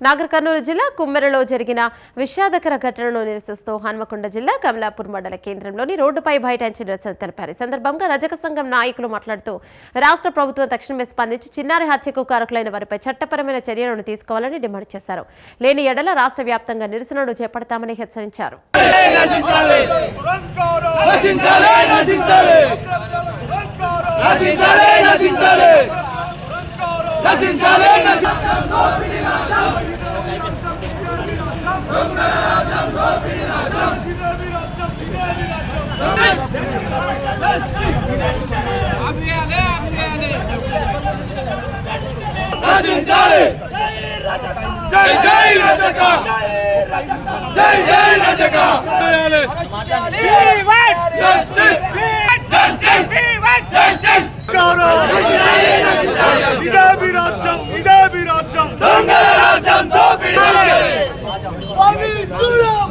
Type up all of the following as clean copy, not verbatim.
నాగర్ కర్నూలు జిల్లా కుమ్మెరలో జరిగిన విషాదకర ఘటనను నిరసిస్తూ హన్మకొండ జిల్లా కమలాపూర్ మండల కేంద్రంలోని రోడ్డుపై బైఠాయించి నిరసన తెలిపారు. ఈ సందర్భంగా రజక సంఘం నాయకులు మాట్లాడుతూ రాష్ట్ర ప్రభుత్వం తక్షణమే స్పందించి చిన్నారి హత్యకు కారకులైన వారిపై చట్టపరమైన చర్యలను తీసుకోవాలని డిమాండ్ చేశారు. లేని ఎడల రాష్ట్ర వ్యాప్తంగా నిరసనలు చేపడతామని హెచ్చరించారు. జై జై రజక జై జై రజక జస్టిస్ జస్టిస్ జస్టిస్ ఇదే విరాజ్యం దొంగల రాజ్యం దోపిడీ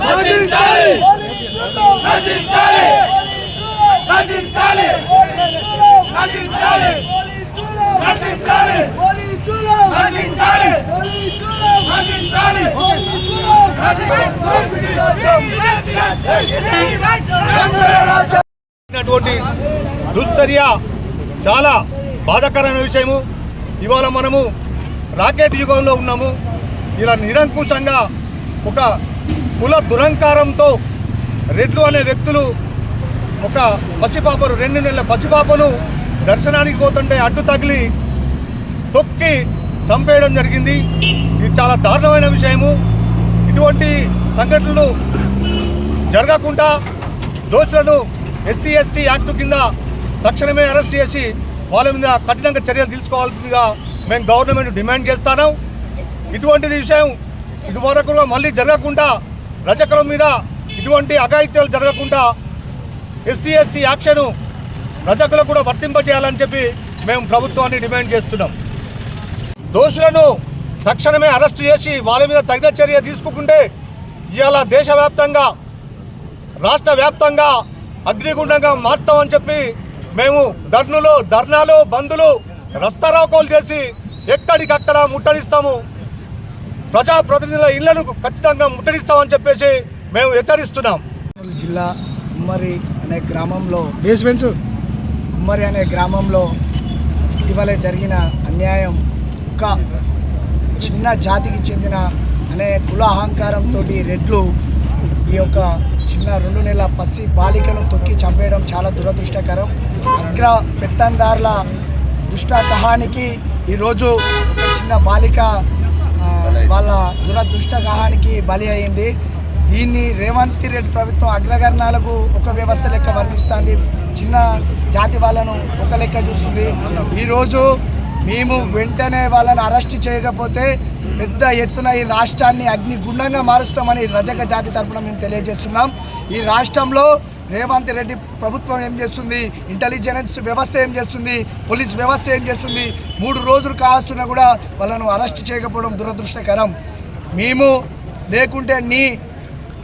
నశించాలి నశించాలి నశించాలి నశించాలి నశించాలి నశించాలి దుశ్చర్య చాలా బాధాకరమైన విషయము. ఇవాళ మనము రాకెట్ యుగంలో ఉన్నాము. ఇలా నిరంకుశంగా ఒక కుల దురంకారంతో రెడ్లు అనే వ్యక్తులు ఒక పసిపాపను 2 నెలల పసిపాపను దర్శనానికి పోతుంటే అడ్డు తగిలి తొక్కి చంపేయడం జరిగింది. ఇది చాలా దారుణమైన విషయము. ఇటువంటి సంఘటనలు జరగకుండా దోషులను ఎస్సీ ఎస్టీ యాక్ట్ కింద తక్షణమే అరెస్ట్ చేసి వాళ్ళ మీద కఠినంగా చర్యలు తీసుకోవాల్సిందిగా మేము గవర్నమెంట్ డిమాండ్ చేస్తాను. ఇటువంటిది విషయం ఇదివరకు మళ్ళీ జరగకుండా రజకుల మీద ఇటువంటి అఘాయిత్యాలు జరగకుండా ఎస్సీ ఎస్టీ యాక్షన్ రజకులకు కూడా వర్తింపజేయాలని చెప్పి మేము ప్రభుత్వాన్ని డిమాండ్ చేస్తున్నాం. దోషులను తక్షణమే అరెస్టు చేసి వాళ్ళ మీద తగిన చర్య తీసుకుంటే ఇవాళ దేశవ్యాప్తంగా రాష్ట్ర వ్యాప్తంగా అగ్నిగుండంగా మార్స్తామని చెప్పి మేము ధర్నాలు బంధులు రస్తారోకోలు చేసి ఎక్కడికక్కడ ముట్టడిస్తాము. ప్రజాప్రతినిధుల ఇళ్లను ఖచ్చితంగా ముట్టడిస్తామని చెప్పేసి మేము హెచ్చరిస్తున్నాం. జిల్లా కుమ్మరి అనే గ్రామంలో ఇటీవల జరిగిన అన్యాయం ఒక చిన్న జాతికి చెందిన అనే కుల అహంకారంతో రెడ్లు ఈ యొక్క చిన్న 2 నెలల పసి బాలికను తొక్కి చంపేయడం చాలా దురదృష్టకరం. అగ్ర పెత్తందారుల దుష్ట కహానికి ఈరోజు ఒక చిన్న బాలిక వాళ్ళ దురదృష్ట కహానికి బలి అయింది. దీన్ని రేవంత్ రెడ్డి ప్రభుత్వం అగ్రవర్ణాలకు ఒక వ్యవస్థ లెక్క వర్ణిస్తుంది, చిన్న జాతి వాళ్ళను ఒక లెక్క చూస్తుంది. ఈరోజు మేము వెంటనే వాళ్ళని అరెస్ట్ చేయకపోతే పెద్ద ఎత్తున ఈ రాష్ట్రాన్ని అగ్నిగుండంగా మారుస్తామని రజక జాతి తరఫున మేము తెలియజేస్తున్నాం. ఈ రాష్ట్రంలో రేవంత్ రెడ్డి ప్రభుత్వం ఏం చేస్తుంది, ఇంటెలిజెన్స్ వ్యవస్థ ఏం చేస్తుంది, పోలీస్ వ్యవస్థ ఏం చేస్తుంది, 3 రోజులు కాస్తున్నా కూడా వాళ్ళను అరెస్ట్ చేయకపోవడం దురదృష్టకరం. మేము లేకుంటే నీ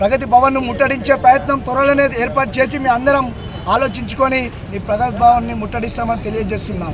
ప్రగతి భవన్ను ముట్టడించే ప్రయత్నం త్వరలోనే ఏర్పాటు చేసి మీ అందరం ఆలోచించుకొని నీ ప్రగతి భవన్ని ముట్టడిస్తామని తెలియజేస్తున్నాం.